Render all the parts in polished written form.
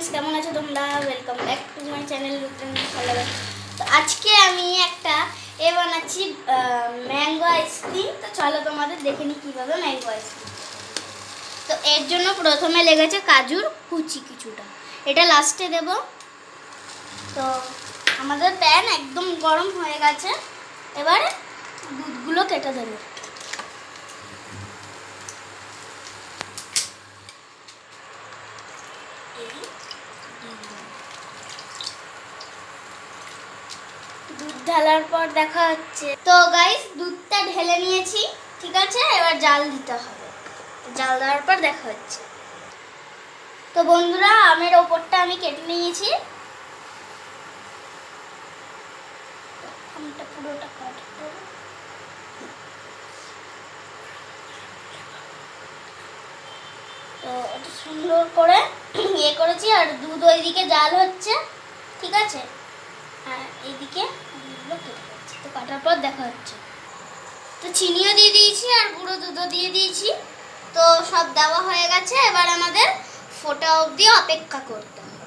Friends, কেমন আছো তোমরা? Welcome back to my channel routine follower. তো আজকে আমি একটা বানাচ্ছি ম্যাঙ্গো আইসক্রিম। তো চলো তোমাদের দেখে নিই কীভাবে ম্যাঙ্গো আইসক্রিম। তো এর জন্য প্রথমে লেগেছে কাজুর কুচি কিছুটা, এটা লাস্টে দেব। তো আমাদের প্যান একদম গরম হয়ে গেছে, এবারে দুধগুলো কেটে দেবো। দুধ ঢালার পর দেখা হচ্ছে। তো গাইস, দুধটা ঢেলে নিয়েছি, ঠিক আছে। এবার জাল দিতে হবে, জাল দেওয়ার পর দেখা হচ্ছে। তো বন্ধুরা, আমের ওপরটা আমি কেটে নিয়েছি, আমটা পুরোটা কাটবো। তো এটা সুন্দর করে ইয়ে করেছি, আর দুধ ওইদিকে জাল হচ্ছে, ঠিক আছে। আর এইদিকে দুধগুলো কেটে যাচ্ছে। তো কাটার পর দেখা হচ্ছে। তো চিনিও দিয়ে দিয়েছি আর গুঁড়ো দুধও দিয়ে দিয়েছি। তো সব দেওয়া হয়ে গেছে, এবার আমাদের ফোটা অবধি অপেক্ষা করতে হবে।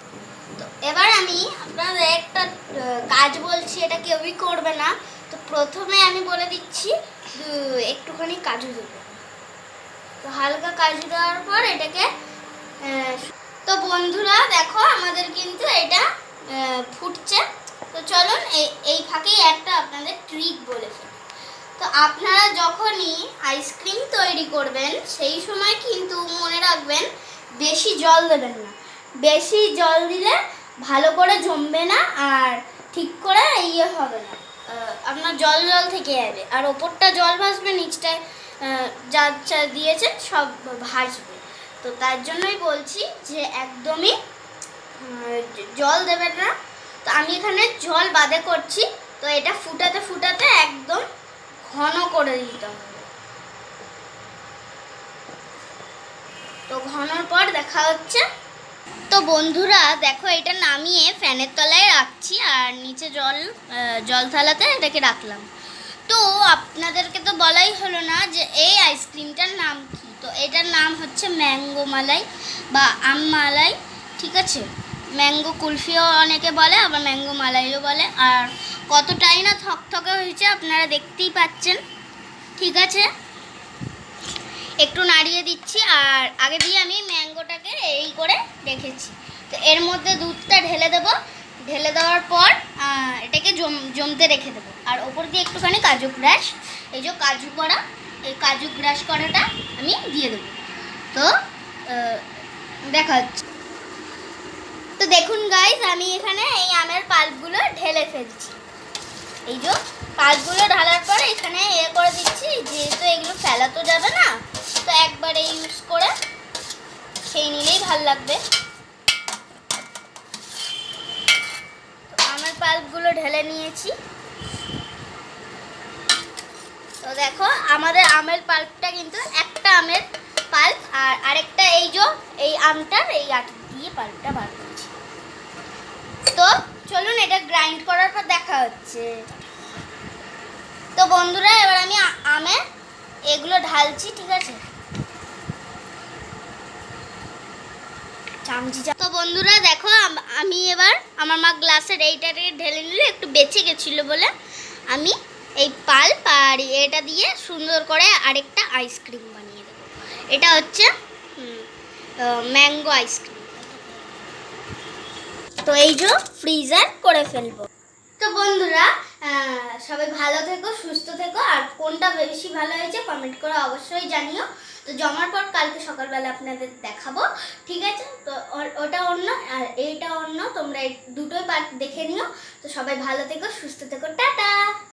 তো এবার আমি আপনাদের একটা কাজ বলছি, এটা কেউই করবে না। তো প্রথমে আমি বলে দিচ্ছি একটুখানি কাজু দেবো। তো হালকা কাজু দেওয়ার পর এটাকে তো বন্ধুরা দেখো, আমাদের কিন্তু এটা ফুটছে। তো চলুন এই ফাঁকেই একটা আপনাদের ট্রিক বলে ফেলি। তো আপনারা যখনই আইসক্রিম তৈরি করবেন, সেই সময় কিন্তু মনে রাখবেন বেশি জল দেবেন না। বেশি জল দিলে ভালো করে জমবে না, আর ঠিক করে ইয়ে হবে না, আপনার জল জল থেকে যাবে। আর ওপরটা জল ভাসবে, নিচটায় যা যা দিয়েছেন সব ভাসবে। তো তার জন্যই বলছি যে একদমই জল দেবেন না। তো আমি এখানে জল বাদে করছি। তো এটা ফুটাতে ফুটাতে একদম ঘন করে দিতে হবে। তো ঘনর পর দেখা হচ্ছে। তো বন্ধুরা দেখো, এটা নামিয়ে ফ্যানের তলায় রাখছি, আর নিচে জল থালাতে এটাকে রাখলাম। তো আপনাদেরকে তো বলাই হলো না যে এই আইসক্রিমটার নাম কি। তো এটার নাম হচ্ছে ম্যাঙ্গো মালাই বা আম মালাই, ঠিক আছে। ম্যাঙ্গো কুলফিও অনেকে বলে, আবার ম্যাঙ্গো মালাইও বলে। আর কতটাই না থকথকে হয়েছে আপনারা দেখতেই পাচ্ছেন, ঠিক আছে। একটু নাড়িয়ে দিচ্ছি, আর আগে দিয়ে আমি ম্যাঙ্গোটাকে এই করে রেখেছি। তো এর মধ্যে দুধটা ঢেলে দেবো। ঢেলে দেওয়ার পর এটাকে জমতে রেখে দেবো। আর ওপর দিয়ে একটুখানি কাজু ক্রাশ, এই যে কাজু করা, এই কাজু ক্রাশ করাটা আমি দিয়ে দেবো। তো দেখা হচ্ছে। তো দেখুন গাইস, আমি এখানে এই আমের পাল্পগুলো ঢেলে ফেলছি। এই যে পাল্পগুলো ঢালার পরে এখানে করে দিচ্ছি, যেহেতু এগুলো ফেলা তো যাবে না, তো একবারে ইউজ করে খেয়ে নিলেই ভালো লাগবে। তো আমের পাল্পগুলো ঢেলে নিয়েছি। তো দেখো, আমাদের আমের পাল্পটা কিন্তু একটা আমের পাল্প, আর আরেকটা এই আমটার এই আটা দিয়ে পাল্পটা বার করছি। তো চলুন এটা গ্রাইন্ড করার পর দেখা হচ্ছে। তো বন্ধুরা, এবার আমি আমে এগুলো ঢালছি, ঠিক আছে। তো বন্ধুরা দেখো, আমি এবার আমার মা গ্লাসের এইটাকে ঢেলে নিলে একটু বেঁচে গেছিলো বলে আমি এই পাল্প আর এটা দিয়ে সুন্দর করে আরেকটা আইসক্রিম বানিয়ে দেবো। এটা হচ্ছে ম্যাঙ্গো আইসক্রিম। তো এই যে ফ্রিজার করে ফেলবো। তো বন্ধুরা, সবাই ভালো থেকো, সুস্থ থেকো, আর কোনটা বেশি ভালো হয়েছে কমেন্ট করে অবশ্যই জানিও। তো জমার পর কালকে সকালবেলা আপনাদের দেখাবো, ঠিক আছে। তো ওটা অন্য আর এইটা অন্য, তোমরা দুটোই পার্ট দেখে নিও। তো সবাই ভালো থেকো, সুস্থ থেকো, টাটা।